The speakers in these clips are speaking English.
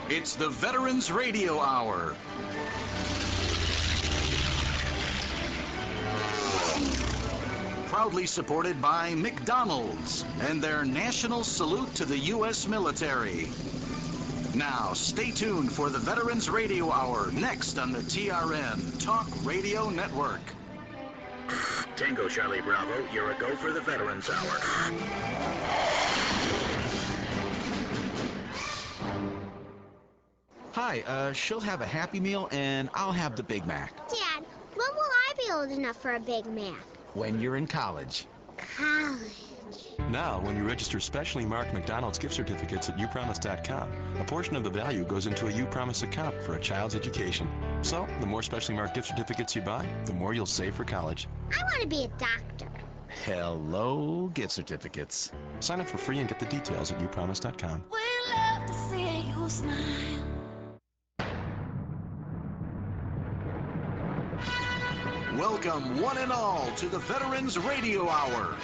It's the Veterans Radio Hour. Proudly supported by McDonald's and their national salute to the U.S. military. Now, stay tuned for the Veterans Radio Hour, next on the TRN Talk Radio Network. Tango Charlie Bravo, you're a go for the Veterans Hour. Hi, she'll have a Happy Meal and I'll have the Big Mac. Dad, when will I be old enough for a Big Mac? When you're in college. College. Now, when you register specially marked McDonald's gift certificates at upromise.com, a portion of the value goes into a uPromise account for a child's education. So, the more specially marked gift certificates you buy, the more you'll save for college. I want to be a doctor. Hello, gift certificates. Sign up for free and get the details at upromise.com. We love to see you smile. Welcome, one and all, to the Veterans Radio Hour.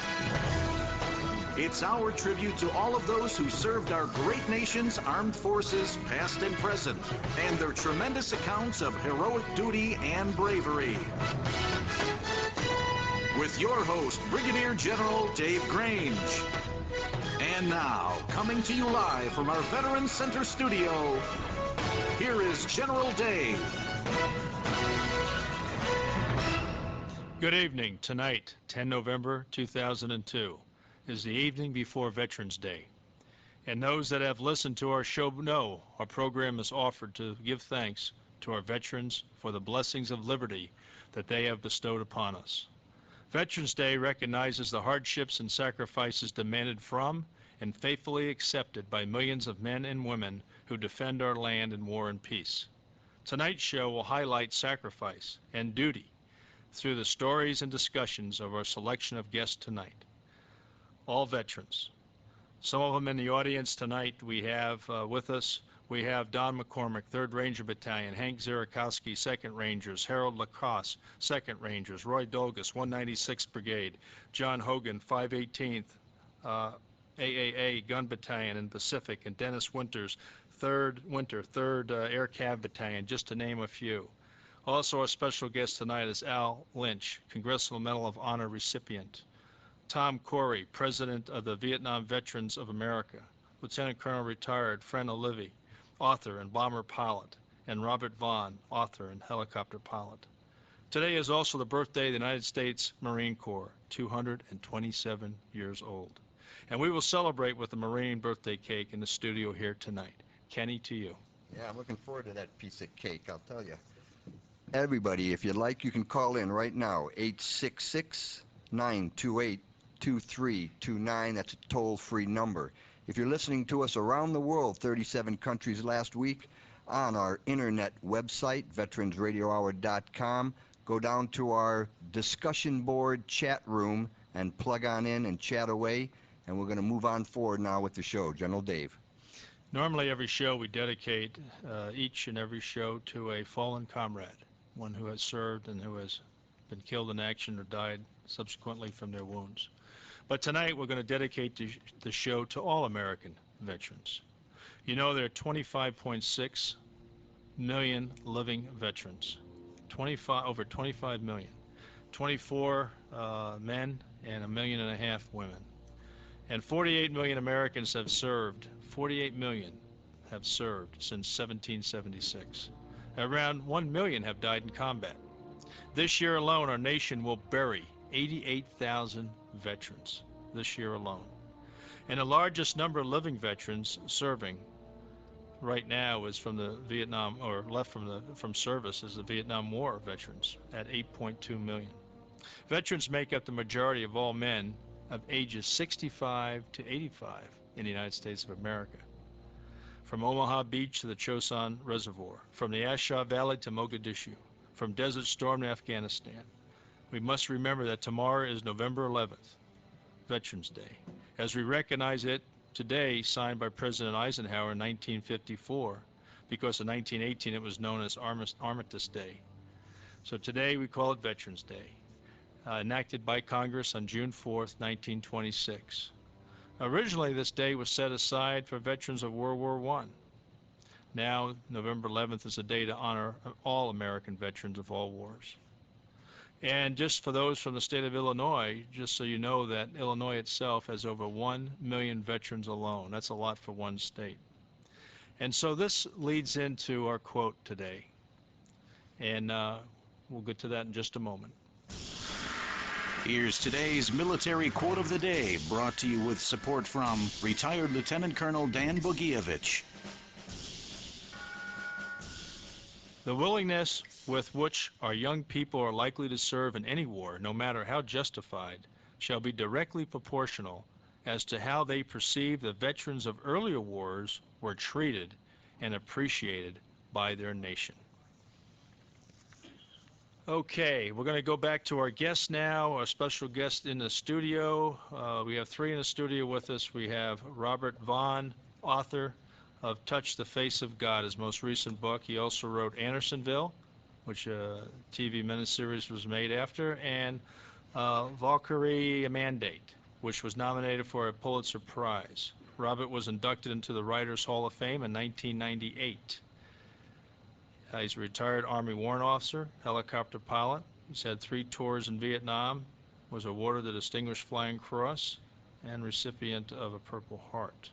It's our tribute to all of those who served our great nation's armed forces, past and present, and their tremendous accounts of heroic duty and bravery. With your host, Brigadier General Dave Grange. And now, coming to you live from our Veterans Center studio, here is General Dave. Good evening. Tonight, 10 November 2002, is the evening before Veterans Day. And those that have listened to our show know our program is offered to give thanks to our veterans for the blessings of liberty that they have bestowed upon us. Veterans Day recognizes the hardships and sacrifices demanded from and faithfully accepted by millions of men and women who defend our land in war and peace. Tonight's show will highlight sacrifice and duty through the stories and discussions of our selection of guests tonight. All veterans. Some of them in the audience tonight we have with us. We have Don McCormick, 3rd Ranger Battalion, Hank Zierakowski, 2nd Rangers, Harold Lacrosse, 2nd Rangers, Roy Dolgus, 196th Brigade, John Hogan, 518th AAA Gun Battalion in Pacific, and Dennis Winters, 3rd Air Cav Battalion, just to name a few. Also, our special guest tonight is Al Lynch, Congressional Medal of Honor recipient. Tom Corey, President of the Vietnam Veterans of America. Lieutenant Colonel retired Fred Olivey, author and bomber pilot. And Robert Vaughn, author and helicopter pilot. Today is also the birthday of the United States Marine Corps, 227 years old. And we will celebrate with the Marine birthday cake in the studio here tonight. Kenny, to you. Yeah, I'm looking forward to that piece of cake, I'll tell you. Everybody, if you'd like, you can call in right now, 866-928-2329. That's a toll-free number. If you're listening to us around the world, 37 countries last week, on our internet website, veteransradiohour.com, go down to our discussion board chat room and plug on in and chat away, and we're going to move on forward now with the show. General Dave. Normally every show we dedicate each and every show to a fallen comrade, one who has served and who has been killed in action or died subsequently from their wounds. But tonight we're going to dedicate the show to all American veterans. You know, there are 25.6 million living veterans, over 25 million, 24 men and 1.5 million women. And 48 million Americans have served, 48 million have served since 1776. Around 1 million have died in combat. This year alone, our nation will bury 88,000 veterans this year alone. And the largest number of living veterans serving right now is from the Vietnam, or left from service, is the Vietnam War veterans at 8.2 million. Veterans make up the majority of all men of ages 65 to 85 in the United States of America. From Omaha Beach to the Chosin Reservoir, from the Ashaw Valley to Mogadishu, from Desert Storm to Afghanistan. We must remember that tomorrow is November 11th, Veterans Day, as we recognize it today, signed by President Eisenhower in 1954, because in 1918 it was known as Armistice Day. So today we call it Veterans Day, enacted by Congress on June 4th, 1926. Originally, this day was set aside for veterans of World War I. Now, November 11th is a day to honor all American veterans of all wars. And just for those from the state of Illinois, just so you know that Illinois itself has over 1 million veterans alone. That's a lot for one state. And so this leads into our quote today. And we'll get to that in just a moment. Here's today's military quote of the day, brought to you with support from retired Lieutenant Colonel Dan Bogievich. The willingness with which our young people are likely to serve in any war, no matter how justified, shall be directly proportional as to how they perceive the veterans of earlier wars were treated and appreciated by their nation. Okay, we're going to go back to our guests now, our special guest in the studio. We have three in the studio with us. We have Robert Vaughn, author of Touch the Face of God, his most recent book. He also wrote Andersonville, which a TV miniseries was made after, and Valkyrie Mandate, which was nominated for a Pulitzer Prize. Robert was inducted into the Writers Hall of Fame in 1998. He's a retired Army warrant officer, helicopter pilot. He's had 3 tours in Vietnam, was awarded the Distinguished Flying Cross, and recipient of a Purple Heart.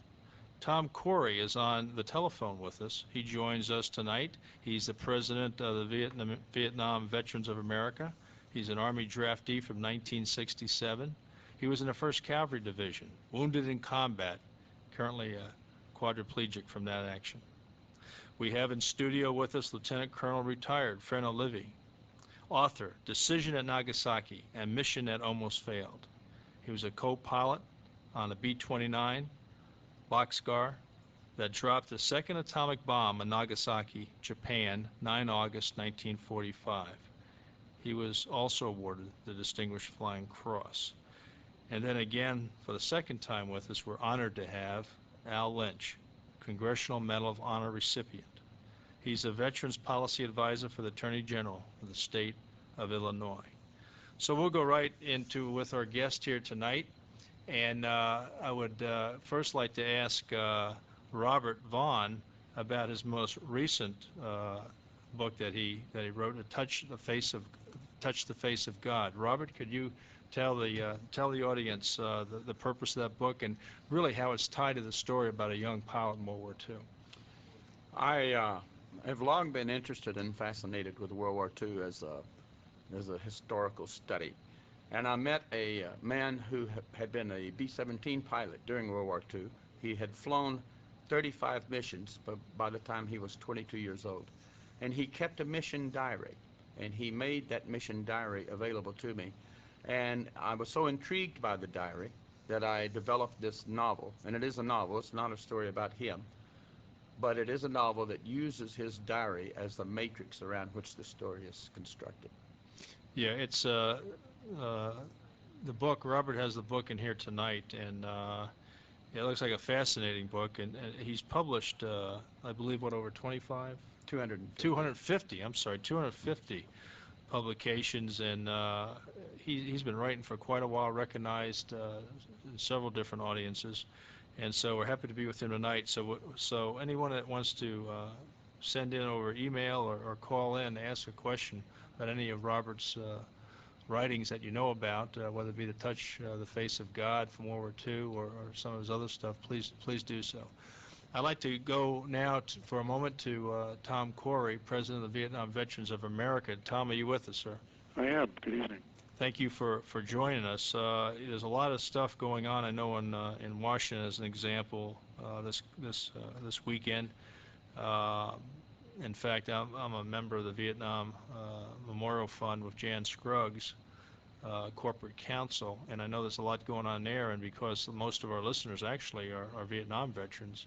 Tom Corey is on the telephone with us. He joins us tonight. He's the president of the Vietnam Veterans of America. He's an Army draftee from 1967. He was in the 1st Cavalry Division, wounded in combat, currently quadriplegic from that action. We have in studio with us Lieutenant Colonel retired Fred Olivey, author, Decision at Nagasaki and Mission That Almost Failed. He was a co-pilot on a B-29 Boxcar that dropped the second atomic bomb on Nagasaki, Japan, 9 August 1945. He was also awarded the Distinguished Flying Cross. And then again, for the second time with us, we're honored to have Al Lynch, Congressional Medal of Honor recipient. He's a Veterans Policy Advisor for the Attorney General of the state of Illinois. So we'll go right into with our guest here tonight. And I would first like to ask Robert Vaughn about his most recent book that he wrote, Touch the Face of God. Robert, could you tell the audience the purpose of that book and really how it's tied to the story about a young pilot in World War II? I have long been interested and fascinated with World War II as a historical study. And I met a man who had been a B-17 pilot during World War II. He had flown 35 missions by the time he was 22 years old. And he kept a mission diary. And he made that mission diary available to me. And I was so intrigued by the diary that I developed this novel. And it is a novel. It's not a story about him. But it is a novel that uses his diary as the matrix around which the story is constructed. Yeah, it's the book. Robert has the book in here tonight, and it looks like a fascinating book. And he's published, I believe, what, over 25? 250. I'm sorry, 250 publications, and he's been writing for quite a while, recognized in several different audiences. And so we're happy to be with him tonight. So anyone that wants to send in over email or call in, ask a question about any of Robert's writings that you know about, whether it be the Touch the Face of God from World War II or some of his other stuff, please do so. I'd like to go now for a moment to Tom Corey, President of the Vietnam Veterans of America. Tom, are you with us, sir? I am. Good evening. Thank you for joining us. There's a lot of stuff going on. I know in Washington, as an example, this weekend. In fact, I'm a member of the Vietnam Memorial Fund with Jan Scruggs, corporate counsel, and I know there's a lot going on there. And because most of our listeners actually are Vietnam veterans,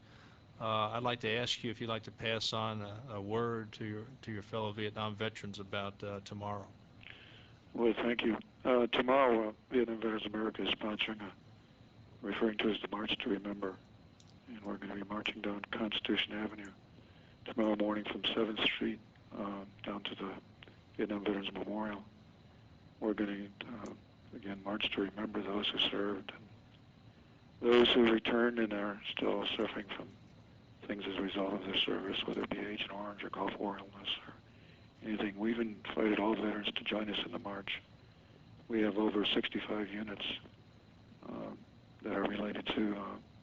I'd like to ask you if you'd like to pass on a word to your fellow Vietnam veterans about tomorrow. Well, thank you. Tomorrow, Vietnam Veterans America is sponsoring referring to as the March to Remember, and we're going to be marching down Constitution Avenue tomorrow morning from 7th Street down to the Vietnam Veterans Memorial. We're going to, again, march to remember those who served and those who returned and are still suffering from things as a result of their service, whether it be Agent Orange or Gulf War illness or anything. We've invited all veterans to join us in the march. We have over 65 units that are related to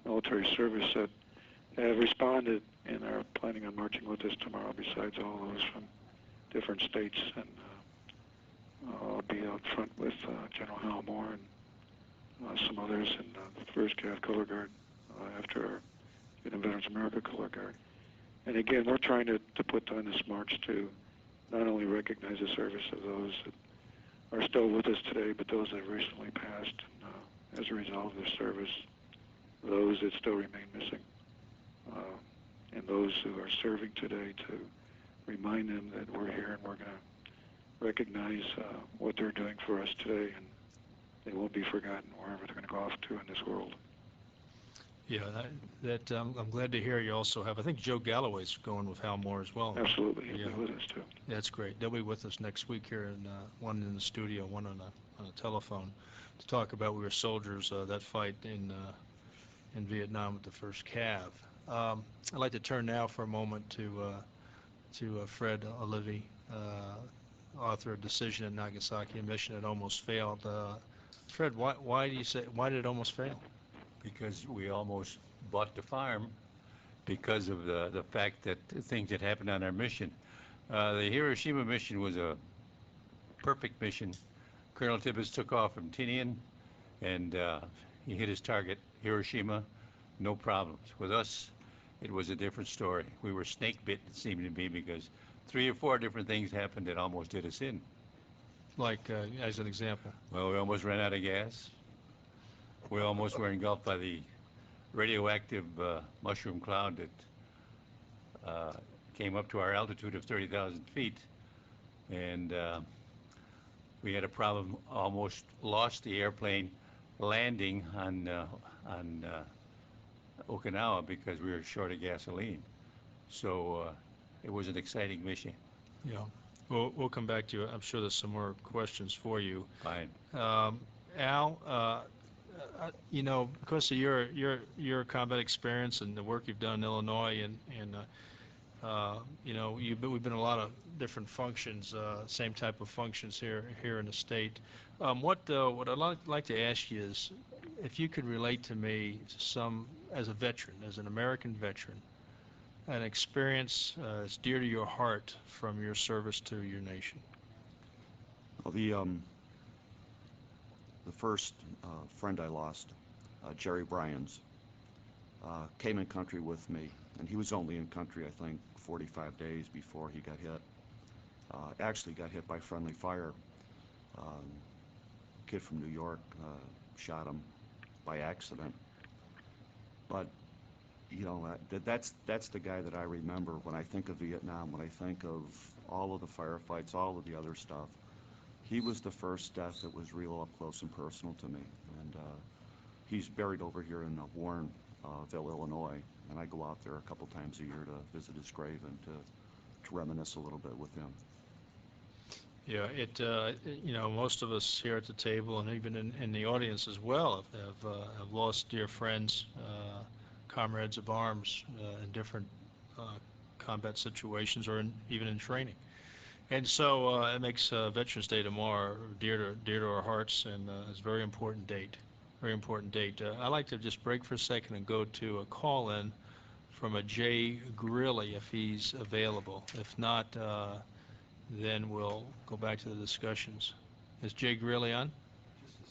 military service that have responded and are planning on marching with us tomorrow, besides all those from different states. And I'll be out front with General Hal Moore and some others in the 1st Cav Color Guard after our Vietnam Veterans America Color Guard. And again, we're trying to put on this march to not only recognize the service of those that are still with us today, but those that have recently passed as a result of their service, those that still remain missing, and those who are serving today, to remind them that we're here and we're going to recognize what they're doing for us today, and they won't be forgotten wherever they're going to go off to in this world. Yeah, I'm glad to hear you also have, I think Joe Galloway's going with Hal Moore as well. Absolutely, he'll Yeah. be with us too. That's great. They'll be with us next week here, and one in the studio, one on a telephone, to talk about we were soldiers that fight in Vietnam with the 1st Cav. I'd like to turn now for a moment to Fred Olivier, author of Decision at Nagasaki, a mission that almost failed. Fred, why did it almost fail? Because we almost bought the farm because of the fact that things that happened on our mission. The Hiroshima mission was a perfect mission. Colonel Tibbets took off from Tinian, and he hit his target, Hiroshima, no problems. With us, it was a different story. We were snake bit, it seemed to be, because 3 or 4 different things happened that almost did us in. Like, as an example? Well, we almost ran out of gas. We almost were engulfed by the radioactive mushroom cloud that came up to our altitude of 30,000 feet. And we had a problem, almost lost the airplane landing on Okinawa because we were short of gasoline. So it was an exciting mission. Yeah. We'll come back to you. I'm sure there's some more questions for you. Fine. Al, you know, because of your combat experience and the work you've done in Illinois, and you know, we've been in a lot of different functions, same type of functions here in the state. What I'd like to ask you is, if you could relate to me some, as a veteran, as an American veteran, an experience that's dear to your heart from your service to your nation. Well, the first friend I lost, Jerry Bryans, came in country with me, and he was only in country, I think, 45 days before he got hit. Actually got hit by friendly fire. Kid from New York shot him by accident. But you know, that's the guy that I remember when I think of Vietnam, when I think of all of the firefights, all of the other stuff. He was the first death that was real up close and personal to me. And he's buried over here in Warrenville, Illinois, and I go out there a couple times a year to visit his grave and to reminisce a little bit with him. Yeah, you know, most of us here at the table, and even in the audience as well, have lost dear friends, comrades of arms in different combat situations, or even in training. And so it makes Veterans Day tomorrow dear to our hearts, and it's a very important date. Very important date. I'd like to just break for a second and go to a call-in from a Jay Grilly, if he's available. If not, then we'll go back to the discussions. Is Jay Grilly on? Just a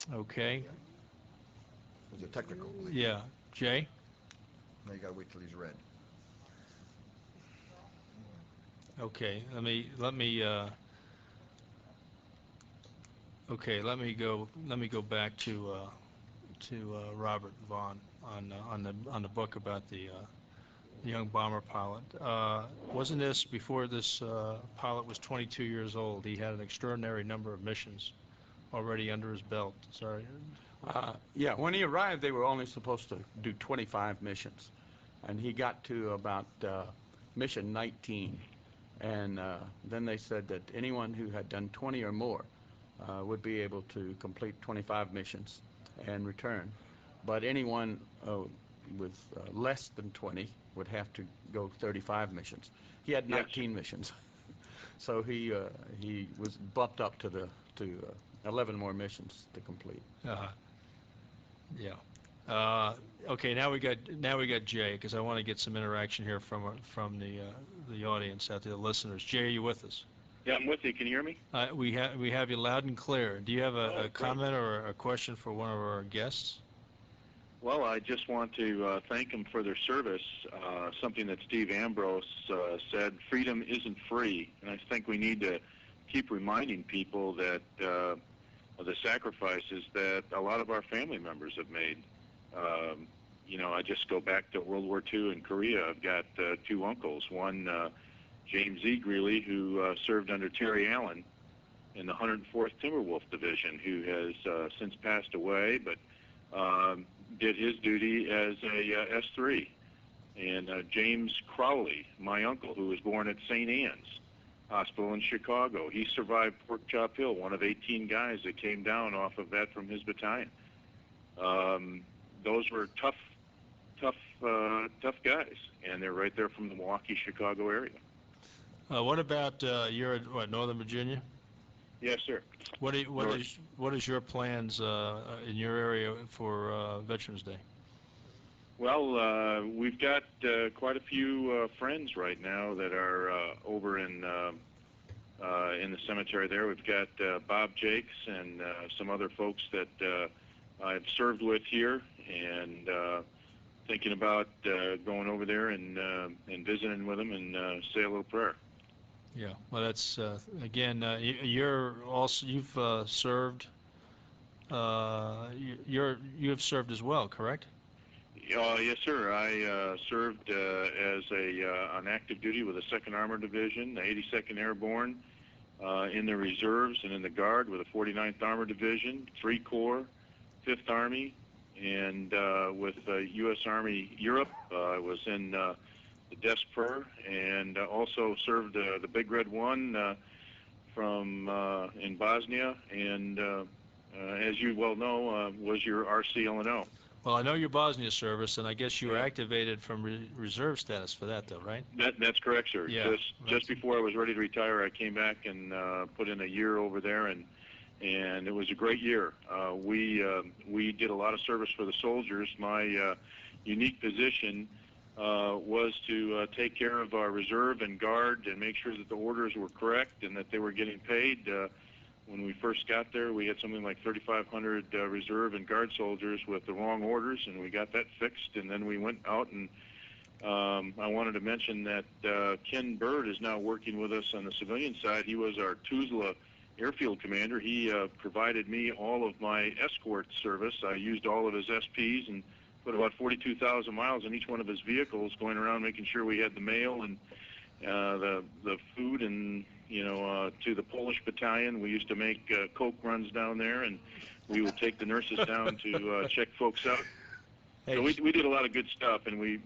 second. Okay. There's a technical glitch. Yeah. Jay? Now you gotta wait till he's red. Okay. Let me go back to Robert Vaughn on the book about the young bomber pilot. Wasn't this before this pilot was 22 years old? He had an extraordinary number of missions already under his belt. Sorry. Yeah, when he arrived, they were only supposed to do 25 missions, and he got to about mission 19, and then they said that anyone who had done 20 or more would be able to complete 25 missions and return, but anyone less than 20 would have to go 35 missions. He had 19 missions, so he was bumped up to 11 more missions to complete. Yeah. Okay, now we got Jay, because I want to get some interaction here from the audience out there, the listeners. Jay, are you with us? Yeah, I'm with you. Can you hear me? We have you loud and clear. Do you have a comment or a question for one of our guests? Well, I just want to thank them for their service. Something that Steve Ambrose said, freedom isn't free. And I think we need to keep reminding people that of the sacrifices that a lot of our family members have made. I just go back to World War II in Korea. I've got two uncles. One, James E. Greeley, who served under Terry Allen in the 104th Timberwolf Division, who has since passed away, but did his duty as a S3. And James Crowley, my uncle, who was born at St. Anne's Hospital in Chicago. He survived Pork Chop Hill, one of 18 guys that came down off of that from his battalion. Those were tough guys, and they're right there from the Milwaukee, Chicago area. What about you're at Northern Virginia? Yes, sir. What is your plans in your area for Veterans Day? Well, we've got quite a few friends right now that are over in the cemetery there. We've got Bob Jakes and some other folks that I've served with here, and thinking about going over there and visiting with them and say a little prayer. Yeah, well, that's again. You've served. You have served as well, correct? Yes, sir. I served as on active duty with the 2nd Armored Division, the 82nd Airborne, in the reserves and in the Guard with the 49th Armored Division, 3 Corps, 5th Army, and with U.S. Army Europe. I was in the Despr, and also served the Big Red One from in Bosnia, and as you well know, was your RCLNO. Well, I know your Bosnia service, and I guess you were activated from reserve status for that, though, right? That's correct, sir. Yeah, just before I was ready to retire, I came back and put in a year over there, and it was a great year. We did a lot of service for the soldiers. My unique position was to take care of our reserve and guard and make sure that the orders were correct and that they were getting paid. When we first got there, we had something like 3,500 reserve and guard soldiers with the wrong orders, and we got that fixed. And then we went out, and I wanted to mention that Ken Bird is now working with us on the civilian side. He was our Tuzla airfield commander. He provided me all of my escort service. I used all of his SPs and put about 42,000 miles in each one of his vehicles, going around making sure we had the mail and the food, and to the Polish battalion. We used to make Coke runs down there, and we would take the nurses down to check folks out. So we did a lot of good stuff, and we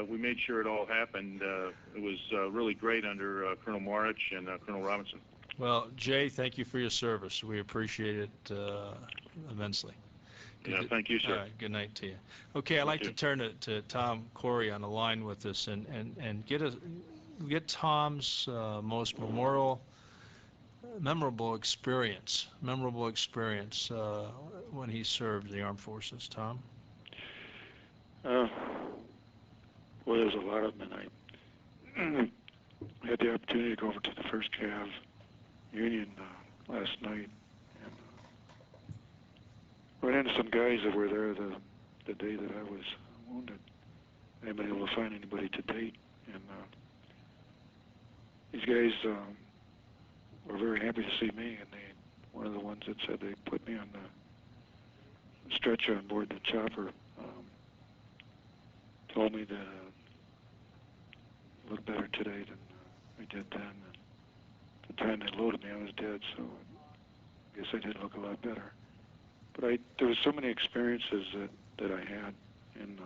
made sure it all happened. It was really great under Colonel Marich and Colonel Robinson. Well, Jay, thank you for your service. We appreciate it immensely. Thank you, sir. All right, good night to you. Okay, I'd like to turn to Tom Corey on the line with us and get Tom's most memorable experience when he served the armed forces. Tom? Well, there's a lot of them, and I had the opportunity to go over to the 1st Cav Union last night, and ran into some guys that were there the day that I was wounded. I haven't been able to find anybody to date, and these guys were very happy to see me, and one of the ones that said they put me on the stretcher on board the chopper told me that I look better today than I did then. And at the time they loaded me, I was dead, so I guess I did look a lot better. But there was so many experiences that I had in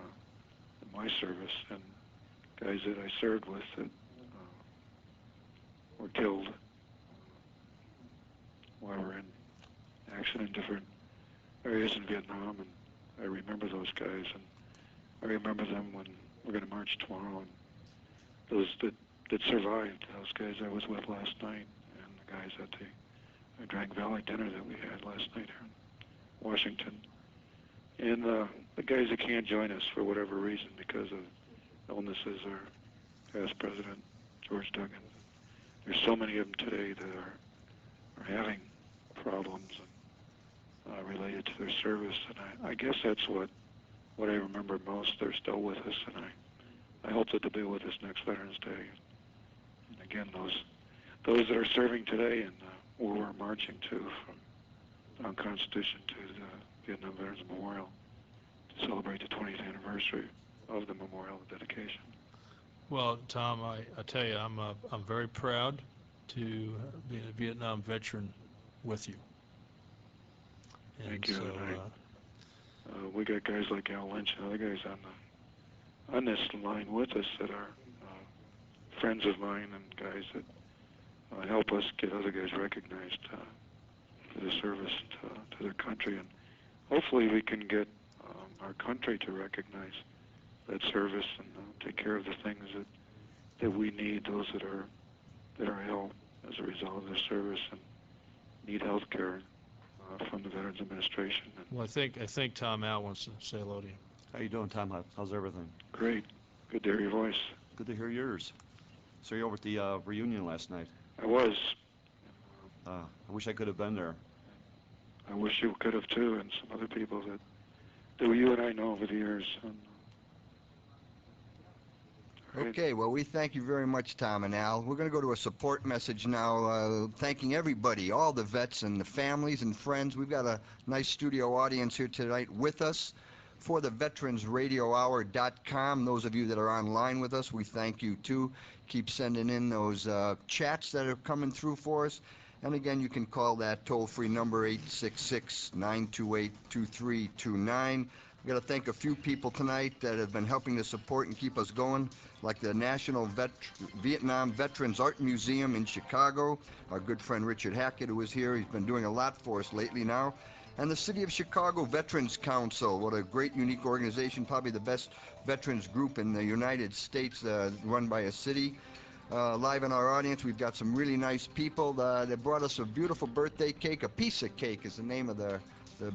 my service, and guys that I served with that were killed while we were in action in different areas in Vietnam, and I remember those guys, and I remember them when we're going to march tomorrow, and those that survived, those guys I was with last night, and the guys at the Drag Valley dinner that we had last night here in Washington, and the guys that can't join us for whatever reason because of illnesses, our past president, George Duggan. There's so many of them today that are having problems related to their service, and I guess that's what I remember most. They're still with us, and I hope that they'll be with us next Veterans Day. And again, those that are serving today and where we're marching to from on Constitution to the Vietnam Veterans Memorial to celebrate the 20th anniversary of the memorial dedication. Well, Tom, I tell you, I'm very proud to be a Vietnam veteran with you. And Thank you. so, we got guys like Lynch and other guys on this line with us that are friends of mine and guys that help us get other guys recognized for the service to their country, and hopefully we can get our country to recognize that service and take care of the things that we need, those that are ill as a result of their service and need health care from the Veterans Administration. well, I think Tom Al wants to say hello to you. How you doing, Tom? How's everything? Great. Good to hear your voice. Good to hear yours. So you're over at the reunion last night. I was. I wish I could have been there. I wish you could have too, and some other people that you and I know over the years. Okay, well, we thank you very much, Tom and Al. We're going to go to a support message now, thanking everybody, all the vets and the families and friends. We've got a nice studio audience here tonight with us for the VeteransRadioHour.com. Those of you that are online with us, we thank you too. Keep sending in those chats that are coming through for us. And again, you can call that toll-free number 866-928-2329. We've got to thank a few people tonight that have been helping to support and keep us going, like the National Vietnam Veterans Art Museum in Chicago, our good friend Richard Hackett, who is here. He's been doing a lot for us lately now. And the City of Chicago Veterans Council, what a great, unique organization, probably the best veterans group in the United States run by a city. Live in our audience, we've got some really nice people that brought us a beautiful birthday cake. A Piece of Cake is the name of the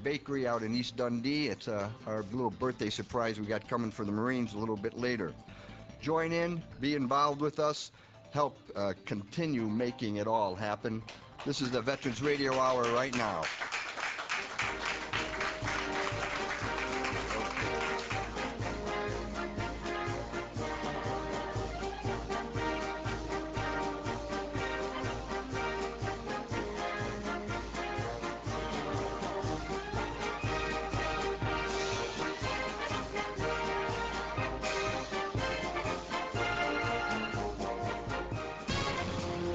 bakery out in East Dundee. It's our little birthday surprise we got coming for the Marines a little bit later. Join in, be involved with us, help continue making it all happen. This is the Veterans Radio Hour right now.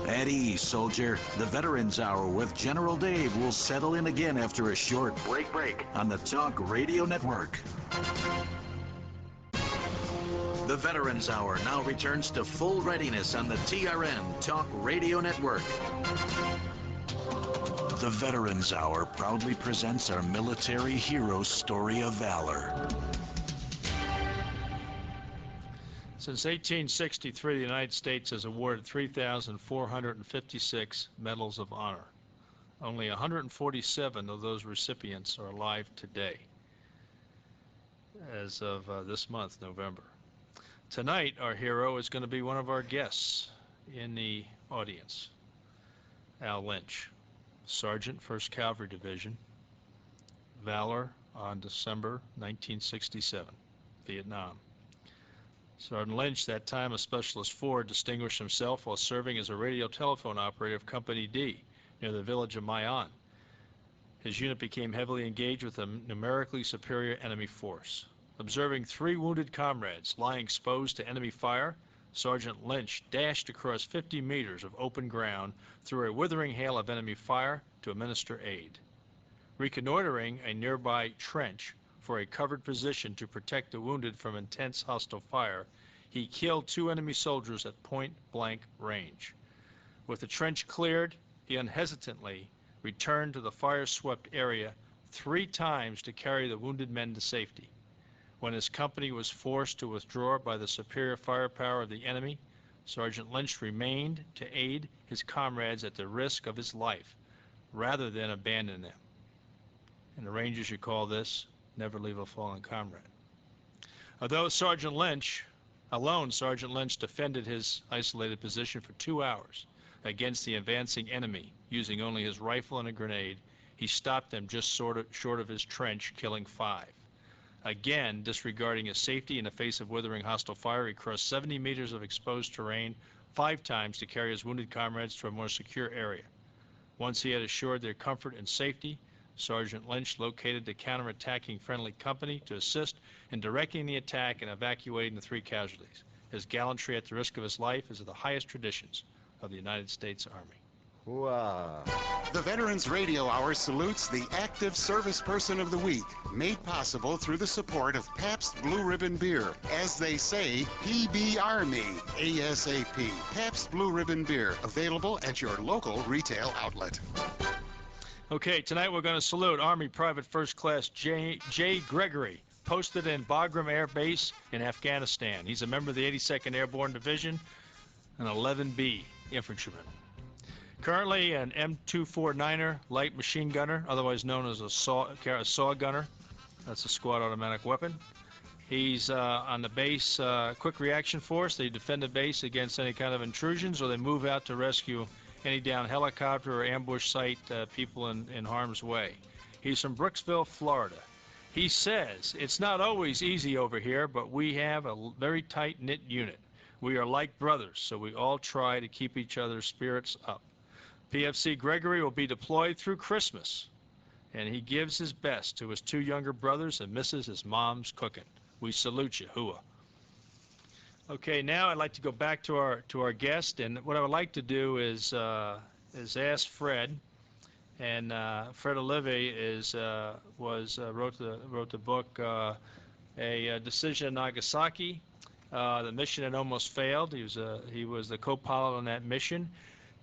At ease, soldier. The Veterans Hour with General Dave will settle in again after a short break on the Talk Radio Network. The Veterans Hour now returns to full readiness on the TRN Talk Radio Network. The Veterans Hour proudly presents our military hero story of valor. Since 1863, the United States has awarded 3,456 Medals of Honor. Only 147 of those recipients are alive today, as of this month, November. Tonight, our hero is going to be one of our guests in the audience, Al Lynch, Sergeant, 1st Cavalry Division, Valor on December 1967, Vietnam. Sergeant Lynch, that time a Specialist 4, distinguished himself while serving as a radio telephone operator of Company D near the village of Mayan. His unit became heavily engaged with a numerically superior enemy force. Observing 3 wounded comrades lying exposed to enemy fire, Sergeant Lynch dashed across 50 meters of open ground through a withering hail of enemy fire to administer aid. Reconnoitering a nearby trench for a covered position to protect the wounded from intense hostile fire, he killed 2 enemy soldiers at point-blank range. With the trench cleared, he unhesitantly returned to the fire-swept area 3 times to carry the wounded men to safety. When his company was forced to withdraw by the superior firepower of the enemy, Sergeant Lynch remained to aid his comrades at the risk of his life, rather than abandon them. And the Rangers should call this, never leave a fallen comrade. Although Sergeant Lynch defended his isolated position for 2 hours against the advancing enemy, using only his rifle and a grenade, he stopped them just short of his trench, killing 5. Again, disregarding his safety in the face of withering hostile fire, he crossed 70 meters of exposed terrain 5 times to carry his wounded comrades to a more secure area. Once he had assured their comfort and safety, Sergeant Lynch located the counterattacking friendly company to assist in directing the attack and evacuating the 3 casualties. His gallantry at the risk of his life is of the highest traditions of the United States Army. Wow. The Veterans Radio Hour salutes the Active Service Person of the Week, made possible through the support of Pabst Blue Ribbon Beer. As they say, PBR me, ASAP. Pabst Blue Ribbon Beer, available at your local retail outlet. Okay, tonight we're going to salute Army Private First Class J. Gregory, posted in Bagram Air Base in Afghanistan. He's a member of the 82nd Airborne Division, an 11B infantryman. Currently an M249er light machine gunner, otherwise known as a saw gunner. That's a squad automatic weapon. He's on the base quick reaction force. They defend the base against any kind of intrusions, or they move out to rescue any downed helicopter or ambush site people in harm's way. He's from Brooksville, Florida. He says, "It's not always easy over here, but we have a very tight-knit unit. We are like brothers, so we all try to keep each other's spirits up." PFC Gregory will be deployed through Christmas, and he gives his best to his 2 younger brothers and misses his mom's cooking. We salute you, hooah. Okay, now I'd like to go back to our guest, and what I would like to do is ask Fred, and Fred Olivier wrote the book A Decision in Nagasaki. The mission had almost failed. He was the co-pilot on that mission.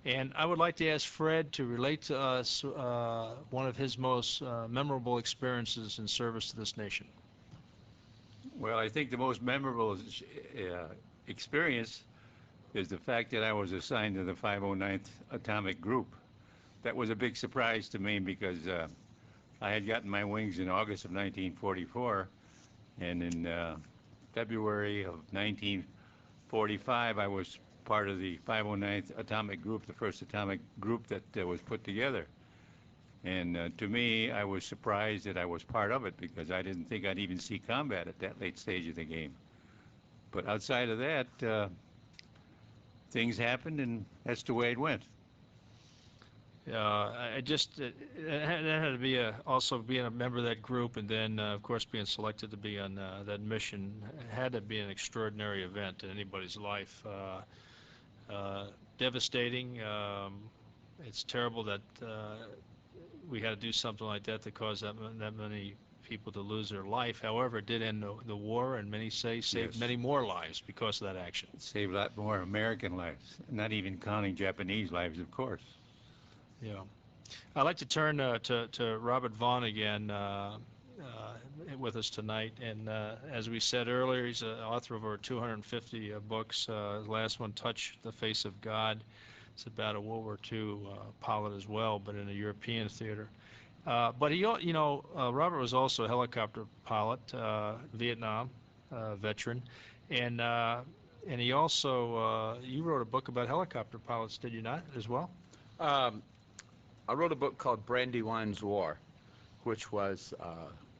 And I would like to ask Fred to relate to us one of his most memorable experiences in service to this nation. Well, I think the most memorable experience is the fact that I was assigned to the 509th Atomic Group. That was a big surprise to me because I had gotten my wings in August of 1944, and in February of 1945 I was part of the 509th Atomic Group, the first atomic group that was put together. And to me, I was surprised that I was part of it because I didn't think I'd even see combat at that late stage of the game. But outside of that, things happened, and that's the way it went. That had to be also being a member of that group, and then of course being selected to be on that mission had to be an extraordinary event in anybody's life. Devastating. It's terrible that we had to do something like that to cause that many people to lose their life. However, it did end the war, and many say saved many more lives because of that action. It saved a lot more American lives, not even counting Japanese lives, of course. Yeah. I'd like to turn to Robert Vaughn again with us tonight. And as we said earlier, he's an author of over 250 books. His last one, Touch the Face of God. It's about a World War II pilot as well, but in a European theater. But he, Robert was also a helicopter pilot, Vietnam veteran, and he also you wrote a book about helicopter pilots, did you not, as well? I wrote a book called Brandywine's War, which was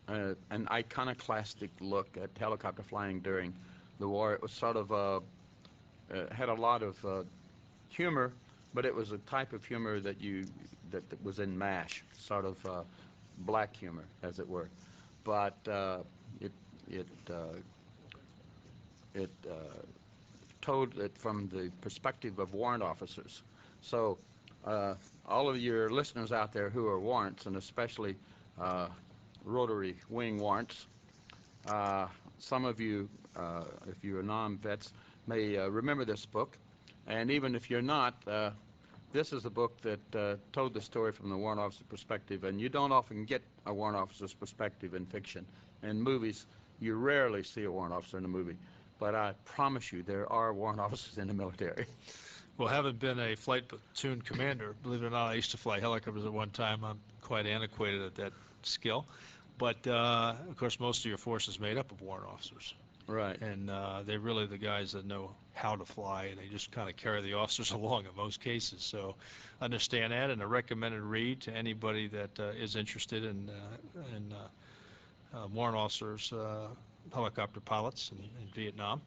an iconoclastic look at helicopter flying during the war. It was sort of had a lot of humor, but it was a type of humor that was in MASH, sort of black humor, as it were. But it told it from the perspective of warrant officers. So all of your listeners out there who are warrants, and especially rotary wing warrants, some of you, if you're non-vets, may remember this book. And even if you're not, this is a book that told the story from the warrant officer's perspective, and you don't often get a warrant officer's perspective in fiction. In movies, You rarely see a warrant officer in a movie, but I promise you there are warrant officers in the military. Well, having been a flight platoon commander, believe it or not, I used to fly helicopters at one time. I'm quite antiquated at that skill. But, of course, most of your force is made up of warrant officers. Right. And they're really the guys that know how to fly, and they just kind of carry the officers along in most cases. So understand that, and a recommended read to anybody that is interested in warrant officers, helicopter pilots in Vietnam,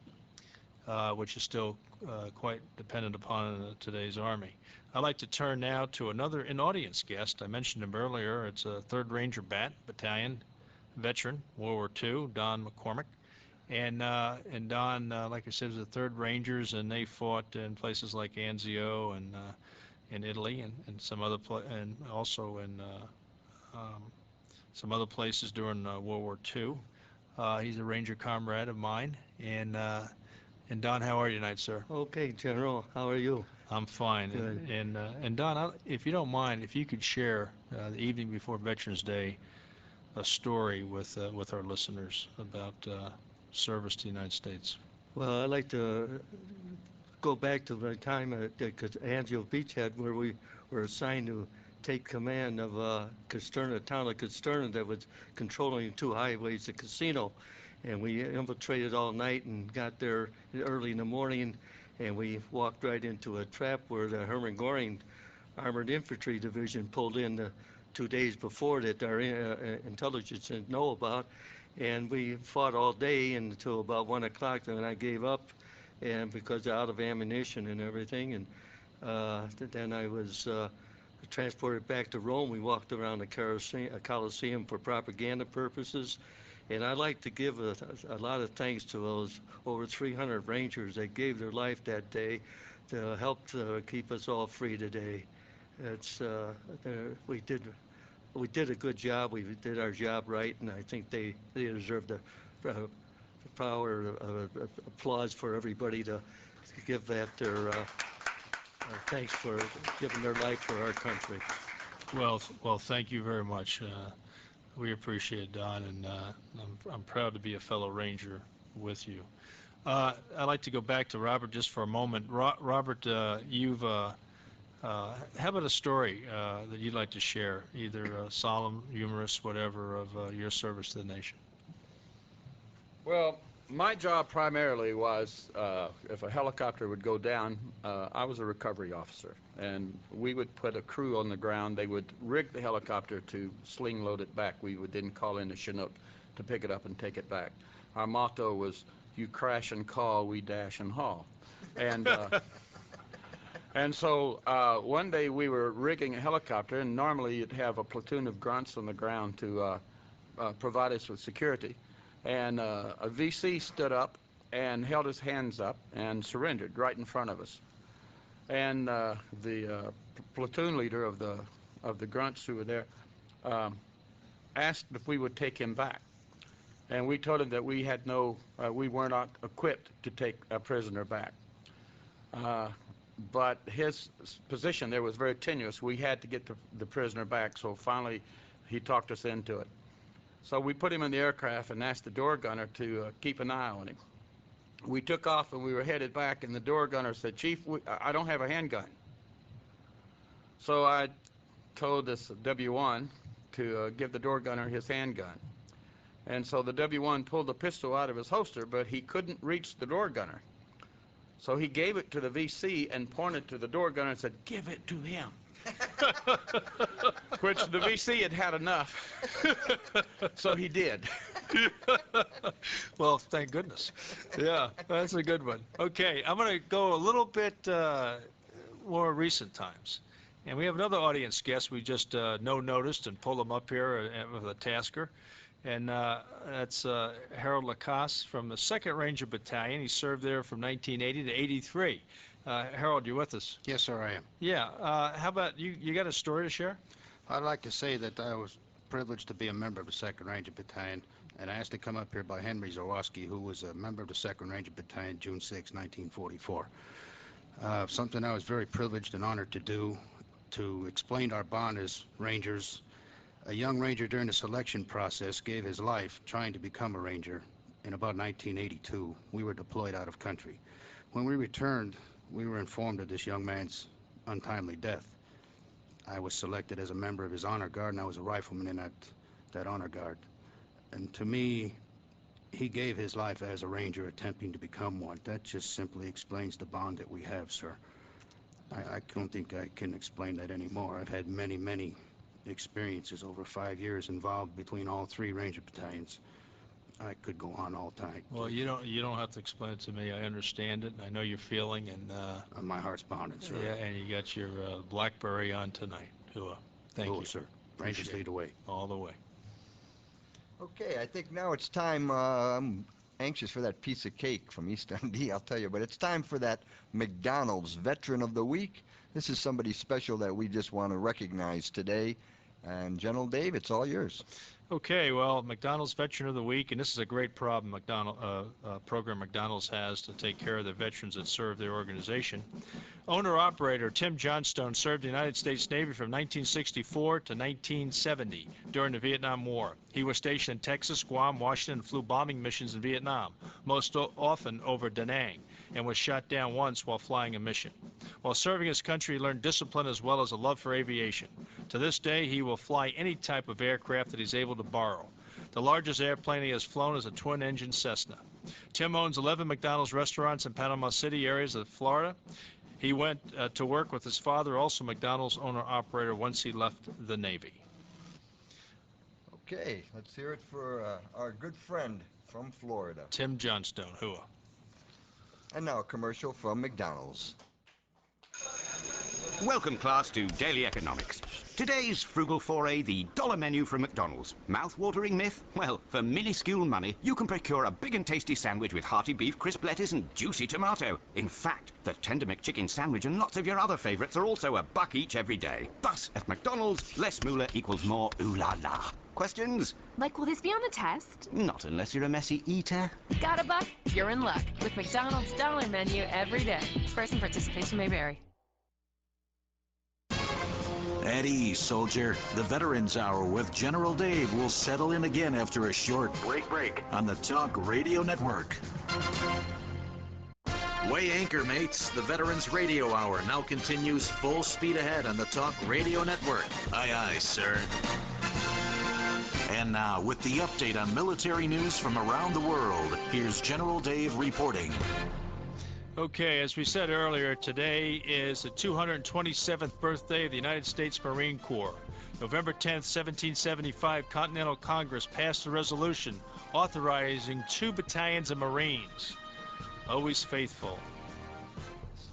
which is still quite dependent upon today's Army. I'd like to turn now to another in-audience guest. I mentioned him earlier. It's a 3rd Ranger Battalion veteran, World War II, Don McCormick. And Don, like I said, was the 3rd Rangers, and they fought in places like Anzio and in Italy, and some other and also in some other places during World War II. He's a Ranger comrade of mine, and Don, how are you tonight, sir? Okay, General. How are you? I'm fine. Good. And Don, if you don't mind, if you could share the evening before Veterans Day a story with our listeners about service to the United States. Well, I'd like to go back to the time at Anzio Beachhead, where we were assigned to take command of Casterna, town of Casterna, that was controlling 2 highways, the casino. And we infiltrated all night and got there early in the morning, and we walked right into a trap where the Hermann Göring Armored Infantry Division pulled in 2 days before that our intelligence didn't know about. And we fought all day until about 1 o'clock, then I gave up, and because out of ammunition and everything. And then I was transported back to Rome. We walked around the Colosseum for propaganda purposes. And I'd like to give a lot of thanks to those over 300 Rangers that gave their life that day to help keep us all free today. It's we did a good job. We did our job right, and I think they deserve the power of applause for everybody to give that their thanks for giving their life for our country. Well, thank you very much. We appreciate it, Don, and I'm proud to be a fellow Ranger with you. I'd like to go back to Robert just for a moment. Robert, you've how about a story that you'd like to share, either solemn, humorous, whatever, of your service to the nation? Well, my job primarily was, if a helicopter would go down, I was a recovery officer, and we would put a crew on the ground. They would rig the helicopter to sling load it back. We would then call in a Chinook to pick it up and take it back. Our motto was, you crash and call, we dash and haul. And and so one day we were rigging a helicopter, and normally you'd have a platoon of grunts on the ground to provide us with security. And a VC stood up and held his hands up and surrendered right in front of us. And the platoon leader of the grunts who were there asked if we would take him back. And we told him that we had we were not equipped to take a prisoner back. But his position there was very tenuous. We had to get the prisoner back, so finally he talked us into it. So we put him in the aircraft and asked the door gunner to keep an eye on him. We took off and we were headed back, and the door gunner said, "Chief, I don't have a handgun." So I told this W1 to give the door gunner his handgun. And so the W1 pulled the pistol out of his holster, but he couldn't reach the door gunner. So he gave it to the VC and pointed to the door gunner and said, "Give it to him." Which the VC had had enough. So he did. Well, thank goodness. Yeah, that's a good one. Okay, I'm going to go a little bit more recent times. And we have another audience guest we just noticed and pulled him up here with a tasker. And that's Harold Lacasse from the 2nd Ranger Battalion. He served there from 1980 to 83. Harold, you with us? Yes, sir, I am. Yeah. How about you? You got a story to share? I'd like to say that I was privileged to be a member of the 2nd Ranger Battalion, and asked to come up here by Henry Zawoski, who was a member of the 2nd Ranger Battalion, June 6, 1944. Something I was very privileged and honored to do, to explain our bond as Rangers. A young Ranger during the selection process gave his life trying to become a Ranger, in about 1982. We were deployed out of country. When we returned, we were informed of this young man's untimely death. I was selected as a member of his honor guard, and I was a rifleman in that honor guard. And to me, he gave his life as a ranger attempting to become one. That just simply explains the bond that we have, sir. I don't think I can explain that anymore. I've had many, many experiences over 5 years involved between all 3 Ranger battalions. I could go on all time. Well, you don't have to explain it to me. I understand it. I know your feeling, and my heart's bounded, sir. Yeah, and you got your BlackBerry on tonight. Thank you, sir. Rangers lead the way. All the way. Okay, I think now it's time. I'm anxious for that piece of cake from East Dundee, I'll tell you, but it's time for that McDonald's Veteran of the Week. This is somebody special that we just want to recognize today. And General Dave, it's all yours. Okay, well, McDonald's Veteran of the Week, and this is a great program McDonald's has to take care of the veterans that serve their organization. Owner-operator Tim Johnstone served the United States Navy from 1964 to 1970 during the Vietnam War. He was stationed in Texas, Guam, Washington, and flew bombing missions in Vietnam, most often over Da Nang, and was shot down once while flying a mission. While serving his country, he learned discipline as well as a love for aviation. To this day, he will fly any type of aircraft that he's able to borrow. The largest airplane he has flown is a twin-engine Cessna. Tim owns 11 McDonald's restaurants in Panama City areas of Florida. He went to work with his father, also McDonald's owner-operator, once he left the Navy. Okay, let's hear it for our good friend from Florida. Tim Johnstone, hooah. And now a commercial from McDonald's. Welcome, class, to Daily Economics. Today's frugal foray, the dollar menu from McDonald's. Mouth-watering myth? Well, for minuscule money, you can procure a big and tasty sandwich with hearty beef, crisp lettuce, and juicy tomato. In fact, the Tender McChicken sandwich and lots of your other favorites are also $1 each every day. Thus, at McDonald's, less moolah equals more ooh-la-la. Questions? Like, will this be on the test? Not unless you're a messy eater. Got $1? You're in luck with McDonald's dollar menu every day. Price and participation may vary. At ease, soldier. The Veterans Hour with General Dave will settle in again after a short break on the Talk Radio Network. Weigh anchor, mates. The Veterans Radio Hour now continues full speed ahead on the Talk Radio Network. Aye, aye, sir. And now, with the update on military news from around the world, here's General Dave reporting. Okay, as we said earlier, today is the 227th birthday of the United States Marine Corps. November 10th, 1775, Continental Congress passed a resolution authorizing 2 battalions of Marines. Always faithful.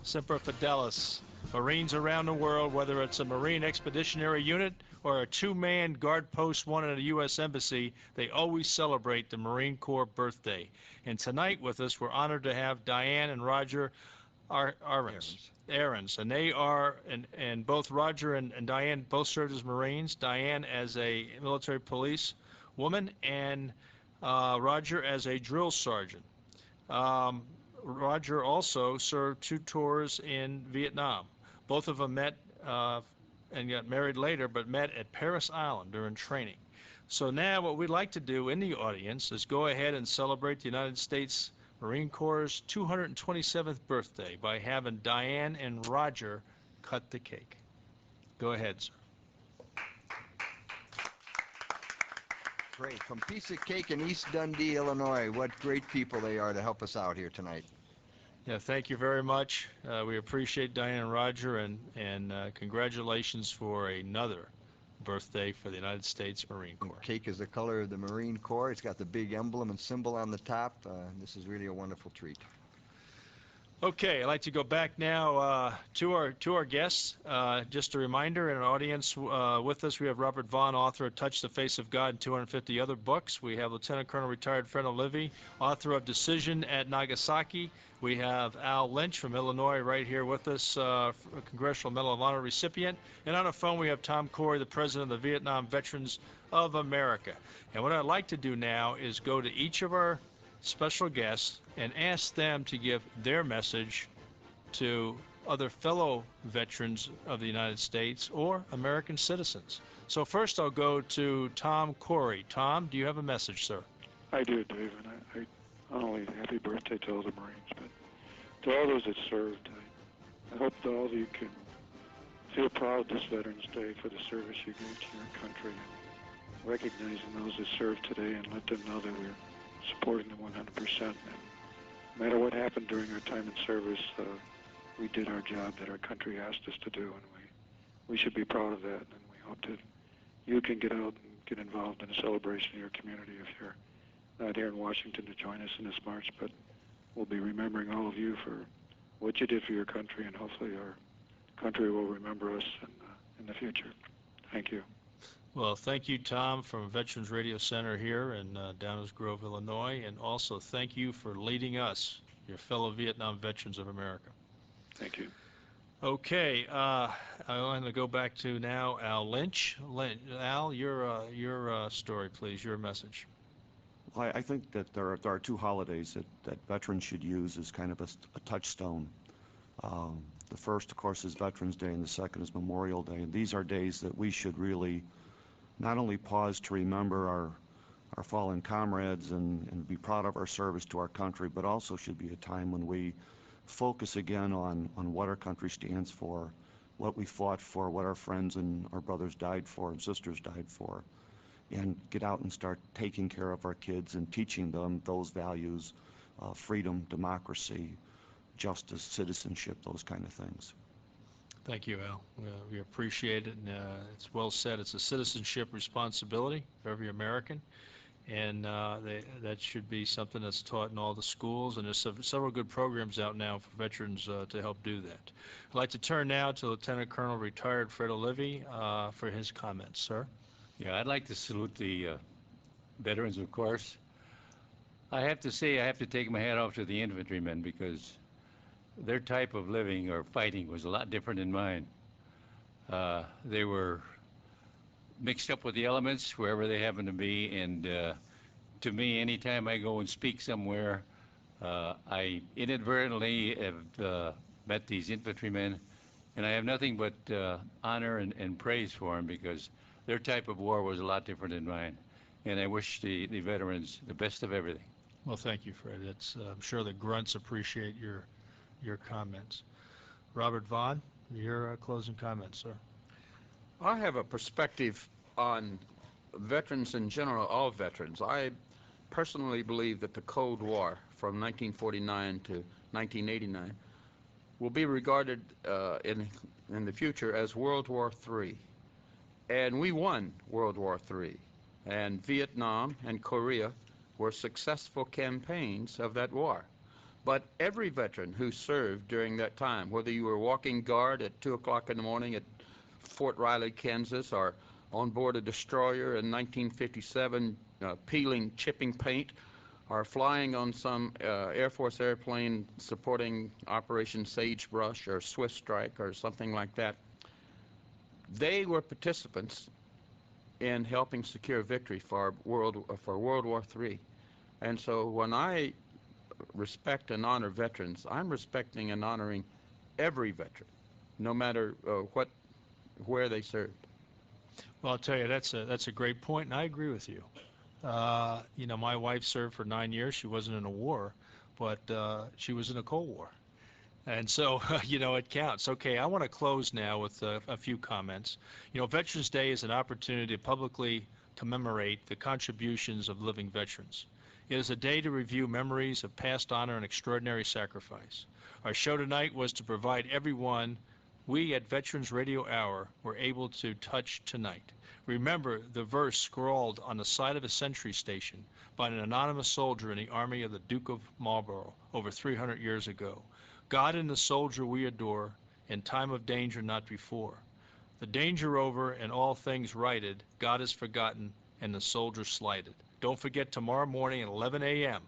Semper Fidelis. Marines around the world, whether it's a Marine Expeditionary Unit or a 2-man guard post one at a U.S. Embassy, they always celebrate the Marine Corps birthday. And tonight with us, we're honored to have Diane and Roger Ahrens. And they are, and both Roger and Diane both served as Marines. Diane as a military police woman, and Roger as a drill sergeant. Roger also served 2 tours in Vietnam. Both of them met and got married later, but met at Paris Island during training. So now what we'd like to do in the audience is go ahead and celebrate the United States Marine Corps' 227th birthday by having Diane and Roger cut the cake. Go ahead, sir. Great. From Piece of Cake in East Dundee, Illinois. What great people they are to help us out here tonight. Yeah, thank you very much. We appreciate Diane and Roger, and congratulations for another birthday for the United States Marine Corps. Cake is the color of the Marine Corps. It's got the big emblem and symbol on the top. This is really a wonderful treat. Okay, I'd like to go back now to our guests. Just a reminder, in our audience with us, we have Robert Vaughn, author of Touch the Face of God and 250 other books. We have Lieutenant Colonel retired Fred Olivey, author of Decision at Nagasaki. We have Al Lynch from Illinois right here with us, a Congressional Medal of Honor recipient. And on the phone, we have Tom Corey, the president of the Vietnam Veterans of America. And what I'd like to do now is go to each of our special guests and ask them to give their message to other fellow veterans of the United States or American citizens. So first I'll go to Tom Corey. Tom, do you have a message, sir? I do, Dave, and I not only happy birthday to all the Marines, but to all those that served. I hope that all of you can feel proud this Veterans Day for the service you gave to your country, and recognizing those that serve today, and let them know that we're supporting them 100%. And no matter what happened during our time in service, we did our job that our country asked us to do, and we should be proud of that. And we hope that you can get out and get involved in a celebration in your community if you're not here in Washington to join us in this march. But we'll be remembering all of you for what you did for your country, and hopefully our country will remember us in the future. Thank you. Well, thank you, Tom, from Veterans Radio Center here in Downers Grove, Illinois, and also thank you for leading us, your fellow Vietnam veterans of America. Thank you. Okay, I want to go back to now Al Lynch. Al, your story, please, your message. Well, I think that there are two holidays that veterans should use as kind of a touchstone. The first, of course, is Veterans Day, and the second is Memorial Day. And these are days that we should really not only pause to remember our fallen comrades and be proud of our service to our country, but also should be a time when we focus again on what our country stands for, what we fought for, what our friends and our brothers died for and sisters died for, and get out and start taking care of our kids and teaching them those values, freedom, democracy, justice, citizenship, those kind of things. Thank you, Al. We appreciate it, and it's well said. It's a citizenship responsibility for every American, and that should be something that's taught in all the schools, and there's several good programs out now for veterans to help do that. I'd like to turn now to Lieutenant Colonel retired Fred Olivey for his comments. Sir? Yeah, I'd like to salute the veterans, of course. I have to say I have to take my hat off to the infantrymen because their type of living or fighting was a lot different than mine. They were mixed up with the elements wherever they happen to be, and to me, anytime I go and speak somewhere, I inadvertently have met these infantrymen, and I have nothing but honor and praise for them because their type of war was a lot different than mine, and I wish the veterans the best of everything. Well, thank you, Fred. I'm sure the grunts appreciate your comments. Robert Vaughn, your closing comments, sir. I have a perspective on veterans in general, all veterans. I personally believe that the Cold War from 1949 to 1989 will be regarded in the future as World War III. And we won World War III. And Vietnam and Korea were successful campaigns of that war. But every veteran who served during that time, whether you were walking guard at 2 o'clock in the morning at Fort Riley, Kansas, or on board a destroyer in 1957 chipping paint, or flying on some Air Force airplane supporting Operation Sagebrush or Swift Strike or something like that, they were participants in helping secure victory for World War III. And so when I respect and honor veterans, I'm respecting and honoring every veteran, no matter where they served. Well, I'll tell you, that's a great point, and I agree with you. You know, my wife served for 9 years. She wasn't in a war, but she was in a Cold War. And so, you know, it counts. Okay, I want to close now with a few comments. You know, Veterans Day is an opportunity to publicly commemorate the contributions of living veterans. It is a day to review memories of past honor and extraordinary sacrifice. Our show tonight was to provide everyone we at Veterans Radio Hour were able to touch tonight. Remember the verse scrawled on the side of a sentry station by an anonymous soldier in the army of the Duke of Marlborough over 300 years ago. God and the soldier we adore, in time of danger not before. The danger over and all things righted, God is forgotten and the soldier slighted. Don't forget tomorrow morning at 11 a.m.,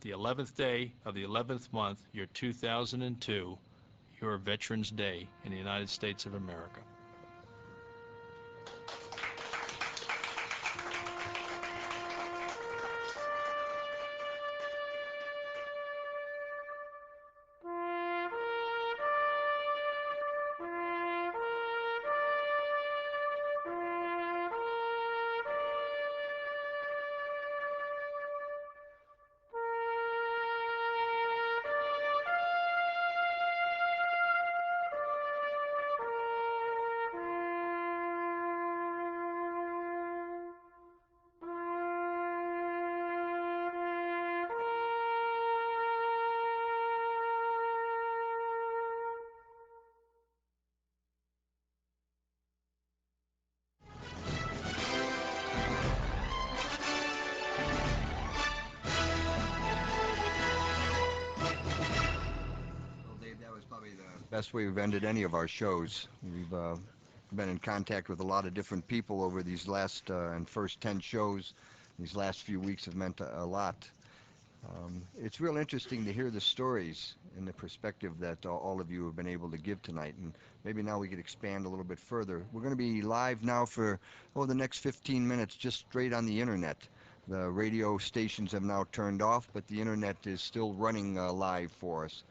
the 11th day of the 11th month, year 2002, your Veterans Day in the United States of America. best way we've ended any of our shows. We've been in contact with a lot of different people over these last and first 10 shows. These last few weeks have meant a lot. It's real interesting to hear the stories and the perspective that all of you have been able to give tonight, and maybe now we could expand a little bit further. We're going to be live now for the next 15 minutes just straight on the internet. The radio stations have now turned off, but the internet is still running live for us.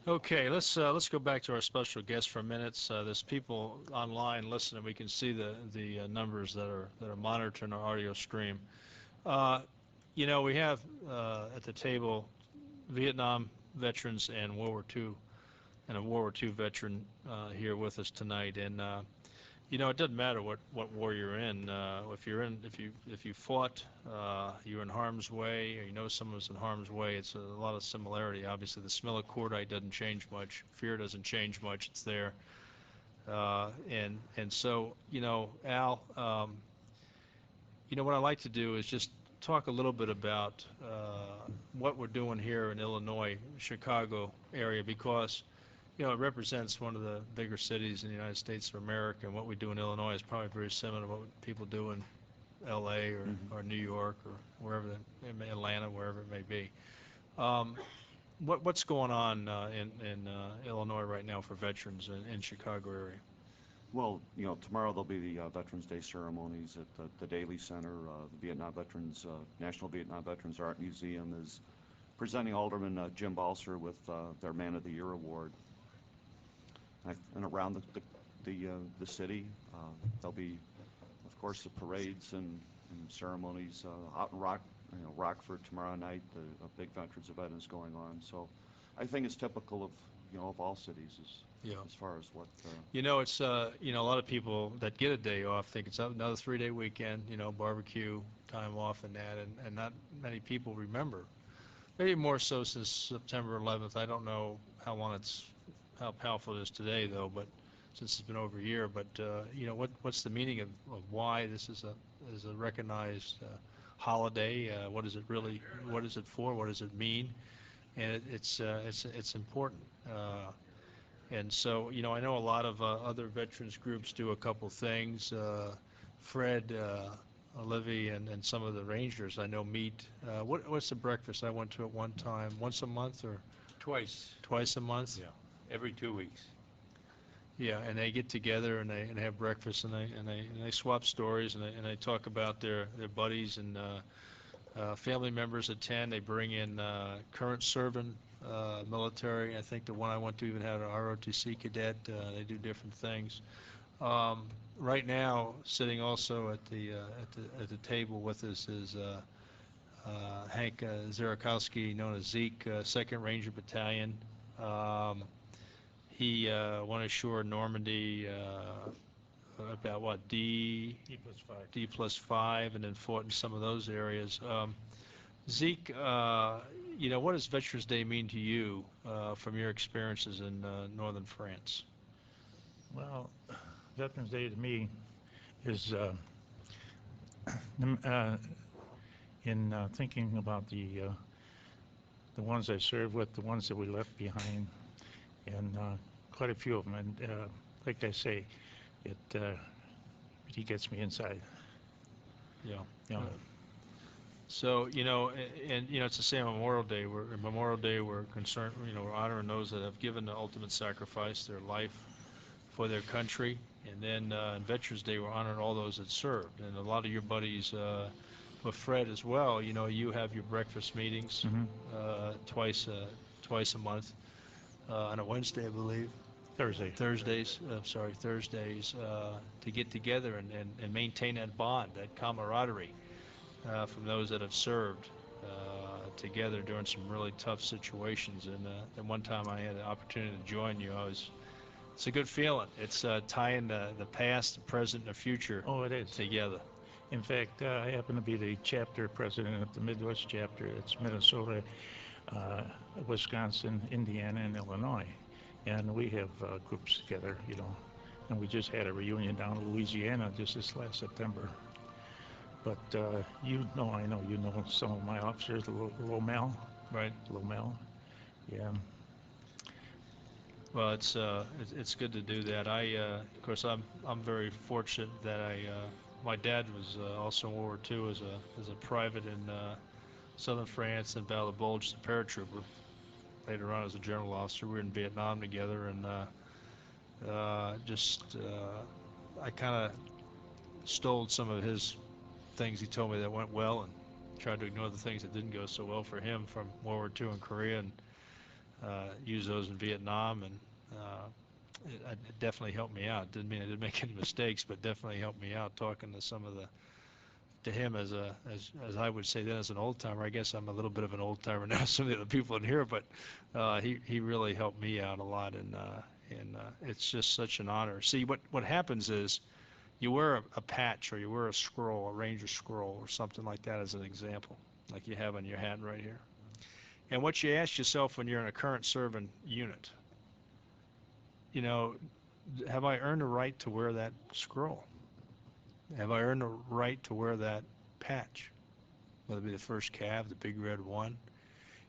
Okay, let's go back to our special guest for a minute. There's people online listening. We can see the numbers that are monitoring our audio stream. You know, we have at the table Vietnam veterans and World War II, and a World War II veteran here with us tonight. And you know, it doesn't matter what war you're in. If you fought, you're in harm's way, or you know someone's in harm's way, it's a lot of similarity. Obviously, the smell of cordite doesn't change much. Fear doesn't change much. It's there. And so, you know, Al, you know, what I like to do is just talk a little bit about what we're doing here in Illinois, Chicago area, because you know, it represents one of the bigger cities in the United States of America, and what we do in Illinois is probably very similar to what people do in L.A. or New York or wherever, Atlanta, wherever it may be. What's going on in Illinois right now for veterans in Chicago area? Well, you know, tomorrow there'll be the Veterans Day ceremonies at the Daly Center. The Vietnam Veterans, National Vietnam Veterans Art Museum is presenting Alderman Jim Balser with their Man of the Year award. And around the city, there'll be, of course, the parades and ceremonies out in Rockford tomorrow night. A big veterans event is going on. So, I think it's typical of of all cities as far as what. You know, it's you know, a lot of people that get a day off think it's another 3-day weekend. You know, barbecue time off and that, and not many people remember. Maybe more so since September 11th. I don't know how powerful it is today, though, but since it's been over a year. But you know, what's the meaning of why this is a recognized holiday? What is it really? What is it for? What does it mean? And it's important. And so, you know, I know a lot of other veterans groups do a couple things. Fred, Olivia, and some of the Rangers I know meet. What's the breakfast I went to at one time? Once a month or twice? Twice a month. Yeah. Every 2 weeks. Yeah, and they get together and they have breakfast and they swap stories and they talk about their buddies and family members attend. They bring in current serving military. I think the one I went to even had an ROTC cadet. They do different things. Right now, sitting also at the table with us is Hank Zirakowski, known as Zeke, 2nd Ranger Battalion. He won ashore in Normandy about what, D+5, and then fought in some of those areas. Zeke, you know, what does Veterans Day mean to you from your experiences in northern France? Well, Veterans Day to me is in thinking about the ones I served with, the ones that we left behind, and quite a few of them. And like I say, he gets me inside. Yeah. You know. So, you know, and you know, it's the same on Memorial Day. We're concerned, you know, we're honoring those that have given the ultimate sacrifice, their life for their country. And then on Veterans Day, we're honoring all those that served. And a lot of your buddies, with Fred as well, you know, you have your breakfast meetings twice a month on a Wednesday, I believe. Thursdays to get together and maintain that bond, that camaraderie from those that have served together during some really tough situations. And one time I had the opportunity to join you. It's a good feeling. It's tying the past, the present, and the future together. In fact, I happen to be the chapter president of the Midwest chapter. It's Minnesota, Wisconsin, Indiana, and Illinois. And we have groups together, you know. And we just had a reunion down in Louisiana just this last September. But I know you know some of my officers, Lomel. Right. Lomel. Yeah. Well, it's good to do that. Of course, I'm very fortunate that my dad was also in World War II as a private in southern France and Battle of Bulge, as a paratrooper. Later on, as a general officer, we were in Vietnam together, and I kind of stole some of his things he told me that went well, and tried to ignore the things that didn't go so well for him from World War II in Korea, and use those in Vietnam, and it definitely helped me out. Didn't mean I didn't make any mistakes, but definitely helped me out talking to him as I would say then as an old timer. I guess I'm a little bit of an old timer now, some of the other people in here, but he really helped me out a lot, and it's just such an honor. See, what happens is you wear a patch, or you wear a scroll, a ranger scroll or something like that as an example, like you have on your hat right here. And what you ask yourself when you're in a current serving unit, have I earned the right to wear that scroll? Have I earned the right to wear that patch? Whether it be the first cav, the big red one.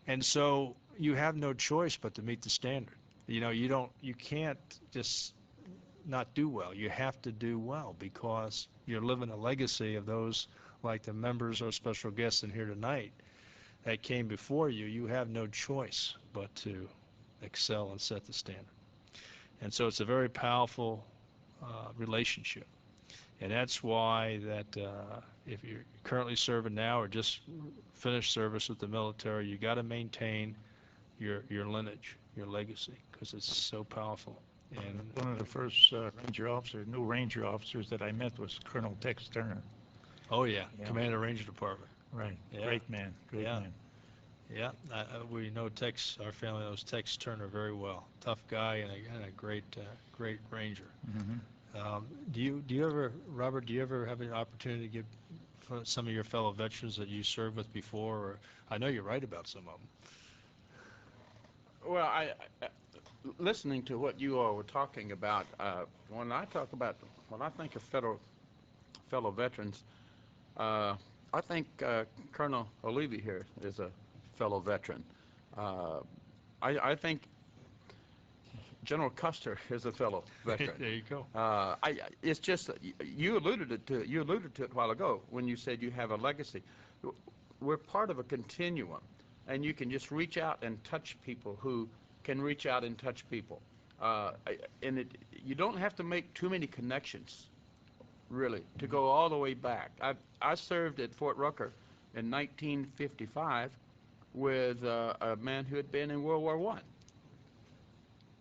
And so you have no choice but to meet the standard. You can't just not do well. You have to do well, because you're living a legacy of those like the members or special guests in here tonight that came before you. You have no choice but to excel and set the standard. And so it's a very powerful relationship. And that's why that if you're currently serving now or just finished service with the military, you got to maintain your lineage, your legacy, because it's so powerful. And one of the first new Ranger officers that I met was Colonel Tex Turner. Oh yeah, Commander Ranger Department. Right. Yeah. Great man. Great man. Yeah, we know Tex. Our family knows Tex Turner very well. Tough guy and a great Ranger. Mm-hmm. Do you ever, Robert? Do you ever have an opportunity to give some of your fellow veterans that you served with before? Or I know you write about some of them. Well, I listening to what you all were talking about, when I think of fellow veterans, I think Colonel O'Leary here is a fellow veteran. I think General Custer is a fellow veteran. There you go. It's just you alluded to it a while ago when you said you have a legacy. We're part of a continuum, and you can just reach out and touch people who can reach out and touch people. You don't have to make too many connections, really, to go all the way back. I served at Fort Rucker in 1955 with a man who had been in World War I.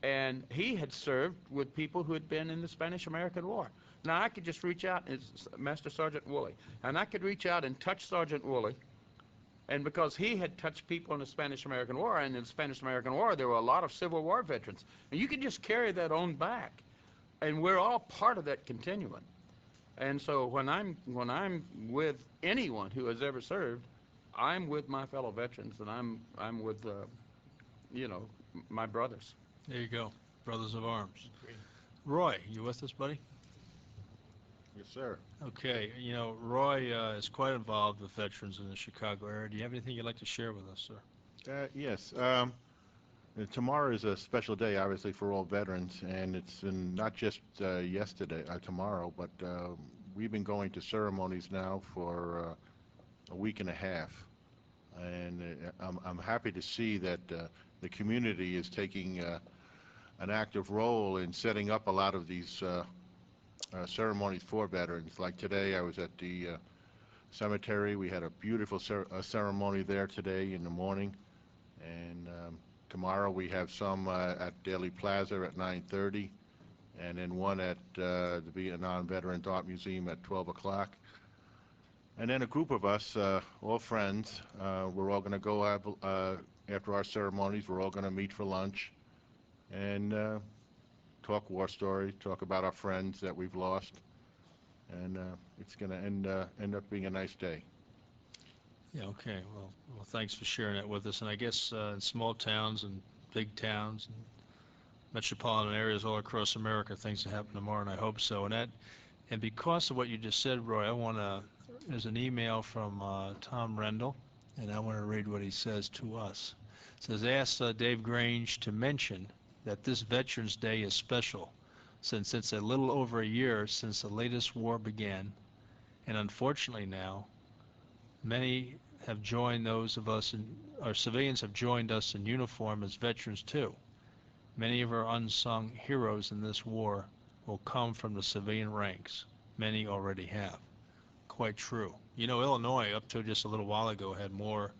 And he had served with people who had been in the Spanish-American War. Now, I could just reach out, it's Master Sergeant Woolley, and I could reach out and touch Sergeant Woolley, and because he had touched people in the Spanish-American War, and in the Spanish-American War, there were a lot of Civil War veterans, and you can just carry that on back, and we're all part of that continuum. And so when I'm with anyone who has ever served, I'm with my fellow veterans, and I'm with my brothers. There you go, brothers of arms. Great. Roy, you with us, buddy? Yes, sir. Okay, Roy is quite involved with veterans in the Chicago area. Do you have anything you'd like to share with us, sir? Yes. Tomorrow is a special day, obviously, for all veterans, and it's not just tomorrow, but we've been going to ceremonies now for a week and a half, and I'm happy to see that the community is taking an active role in setting up a lot of these ceremonies for veterans. Like today, I was at the cemetery. We had a beautiful ceremony there today in the morning, and tomorrow we have some at Daly Plaza at 9:30, and then one at the Vietnam Veterans Art Museum at 12 o'clock. And then a group of us, all friends, we're all going to go after our ceremonies. We're all going to meet for lunch and talk war stories, talk about our friends that we've lost, and it's going to end up being a nice day. Yeah, okay. Well, thanks for sharing that with us. And I guess in small towns and big towns and metropolitan areas all across America, things will happen tomorrow, and I hope so. And because of what you just said, Roy, I want to There's an email from Tom Rendell, and I want to read what he says to us. It says, ask Dave Grange to mention that this Veterans Day is special, since it's a little over a year since the latest war began, and unfortunately now, many have joined those of us, our civilians have joined us in uniform as veterans too. Many of our unsung heroes in this war will come from the civilian ranks. Many already have. Quite true. You know, Illinois, up to just a little while ago, had more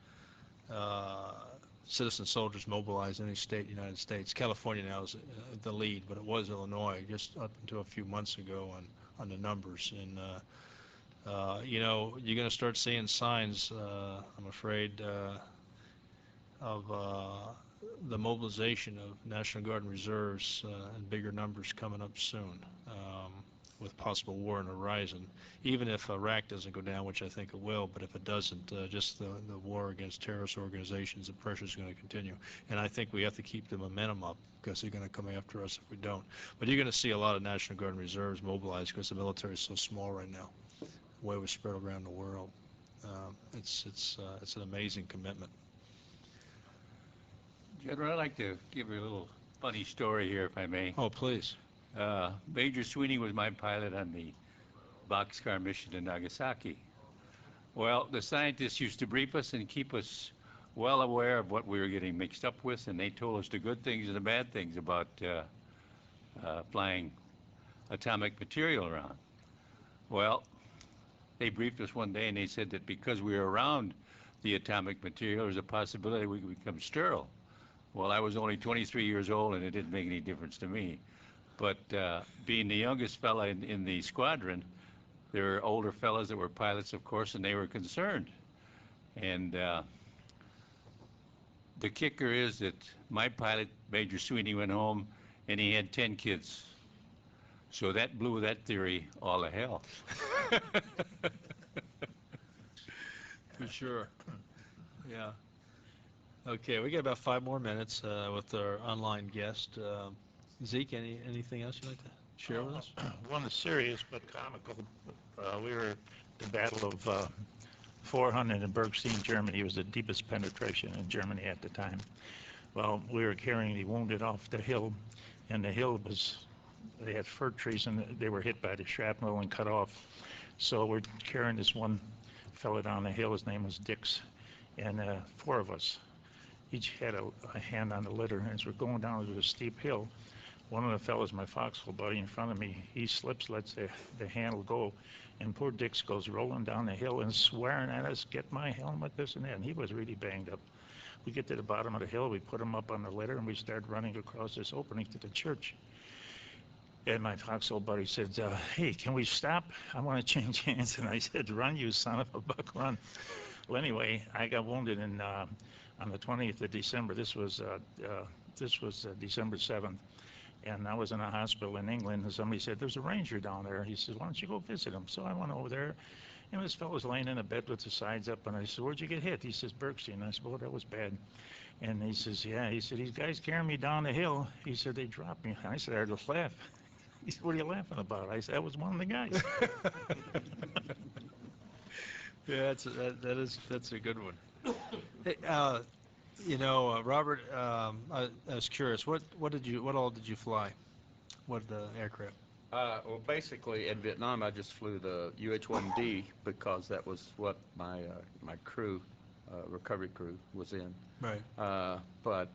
citizen soldiers mobilized than any state in the United States. California now is the lead, but it was Illinois just up until a few months ago on the numbers. And you know, you're going to start seeing signs, I'm afraid, of the mobilization of National Guard and Reserves in bigger numbers coming up soon, with possible war on the horizon. Even if Iraq doesn't go down, which I think it will, but if it doesn't, just the war against terrorist organizations, the pressure is going to continue. And I think we have to keep the momentum up, because they're going to come after us if we don't. But you're going to see a lot of National Guard and Reserves mobilized, because the military is so small right now, the way we're spread around the world. It's an amazing commitment. General, I'd like to give you a little funny story here, if I may. Oh, please. Major Sweeney was my pilot on the boxcar mission to Nagasaki. Well, the scientists used to brief us and keep us well aware of what we were getting mixed up with, and they told us the good things and the bad things about flying atomic material around. Well, they briefed us one day and they said that because we were around the atomic material, there's a possibility we could become sterile. Well, I was only 23 years old and it didn't make any difference to me. But being the youngest fella in the squadron, there were older fellas that were pilots, of course, and they were concerned. And the kicker is that my pilot, Major Sweeney, went home and he had 10 kids. So that blew that theory all to hell. For sure. Yeah. Okay, we got about 5 more minutes with our online guest. Zeke, anything else you'd like to share with us? One is serious but comical. We were at the Battle of 400 in Bergstein, Germany. It was the deepest penetration in Germany at the time. Well, we were carrying the wounded off the hill, and the hill was, they had fir trees, and they were hit by the shrapnel and cut off. So we're carrying this one fella down the hill. His name was Dix, and 4 of us each had a hand on the litter. And as we're going down a steep hill, one of the fellows, my foxhole buddy in front of me, he slips, lets the handle go, and poor Dix goes rolling down the hill and swearing at us, get my helmet, this and that, and he was really banged up. We get to the bottom of the hill, we put him up on the litter, and we start running across this opening to the church. And my foxhole buddy said, hey, can we stop? I want to change hands. And I said, run, you son of a buck, run. Well, anyway, I got wounded on the 20th of December. This was December 7th. And I was in a hospital in England, and somebody said, there's a ranger down there. He said, why don't you go visit him? So I went over there, and this fellow was laying in a bed with the sides up, and I said, where'd you get hit? He says, Bergstein. I said, well, that was bad. And he says, yeah. He said, these guys carrying me down the hill. He said, they dropped me. I said, I just laughed. He said, what are you laughing about? I said, that was one of the guys. Yeah, that's a good one. Hey, you know, Robert, I was curious. What all did you fly? What aircraft? Well, basically in Vietnam, I just flew the UH-1D because that was what my crew, recovery crew, was in. Right. But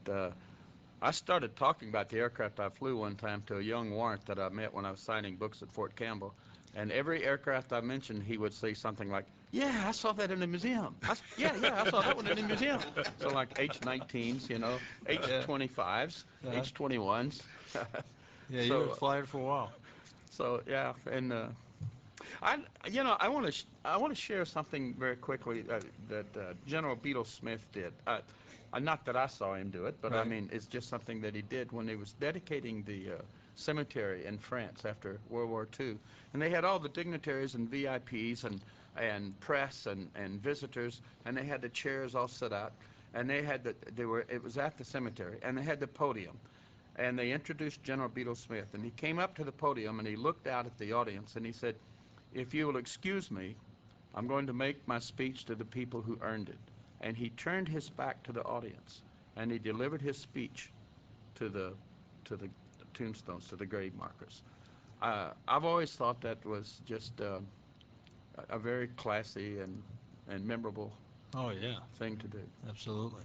I started talking about the aircraft I flew one time to a young warrant that I met when I was signing books at Fort Campbell, and every aircraft I mentioned, he would say something like, yeah, I saw that in the museum. Yeah, I saw that one in the museum. So like H-19s, you know, H-25s, H-21s. Yeah, you were flying for a while. So yeah, and I want to share something very quickly that General Beadle Smith did. Not that I saw him do it, but Right. I mean, it's just something that he did when he was dedicating the cemetery in France after World War II. And they had all the dignitaries and VIPs and press and visitors, and they had the chairs all set out, and it was at the cemetery, and they had the podium. And they introduced General Beadle Smith, and he came up to the podium and he looked out at the audience and he said, if you will excuse me, I'm going to make my speech to the people who earned it. And he turned his back to the audience, and he delivered his speech to the tombstones, to the grave markers. I've always thought that was just a very classy and memorable thing to do. Absolutely.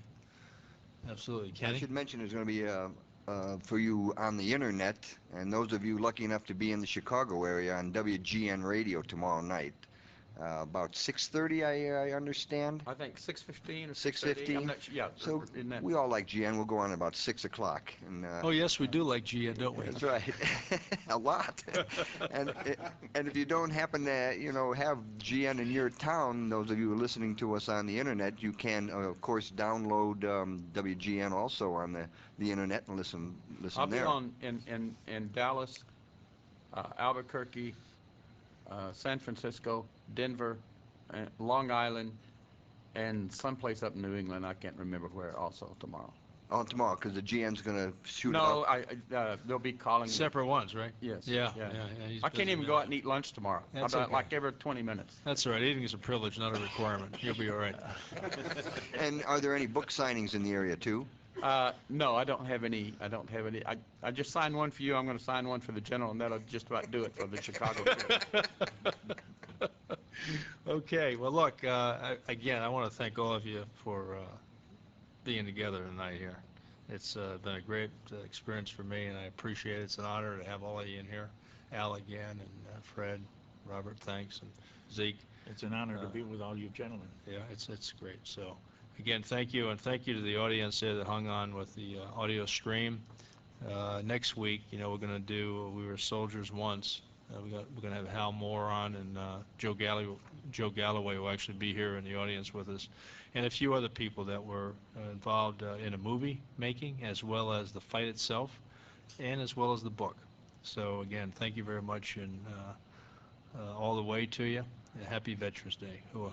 Absolutely. I Kenny? should mention there's going to be for you on the internet, and those of you lucky enough to be in the Chicago area on WGN Radio tomorrow night. About 6:30, I understand. I think 6:15 or 6:15. I'm not sure. Yeah. So we all like GN. We'll go on about 6 o'clock. And, Oh, yes, we do like GN, don't we? That's right. A lot. and if you don't happen to, have GN in your town, those of you who are listening to us on the internet, you can, of course, download WGN also on the internet and listen I'll there. be on in Dallas, Albuquerque, San Francisco, Denver, Long Island, and someplace up in New England. I can't remember where also tomorrow. Oh, tomorrow, because the GN's going to shoot No, out. they'll be calling me. Separate ones, right? Yes. Yeah. I can't even go out and eat lunch tomorrow. That's About okay. like every 20 minutes. That's all right. Eating is a privilege, not a requirement. You'll be all right. And are there any book signings in the area, too? No, I don't have any. I just signed one for you. I'm going to sign one for the general, and that'll just about do it for the Chicago trip. Okay. Well, look, again, I want to thank all of you for being together tonight here. It's been a great experience for me, and I appreciate it. It's an honor to have all of you in here. Al again, and Fred, Robert, thanks, and Zeke. It's an honor to be with all you gentlemen. Yeah, it's great. So, again, thank you, and thank you to the audience there that hung on with the audio stream. Next week, we're going to do We Were Soldiers Once. We're going to have Hal Moore on, and Joe Galloway will actually be here in the audience with us, and a few other people that were involved in a movie making, as well as the fight itself, and as well as the book. So, again, thank you very much, and all the way to you. Happy Veterans Day. Hooah.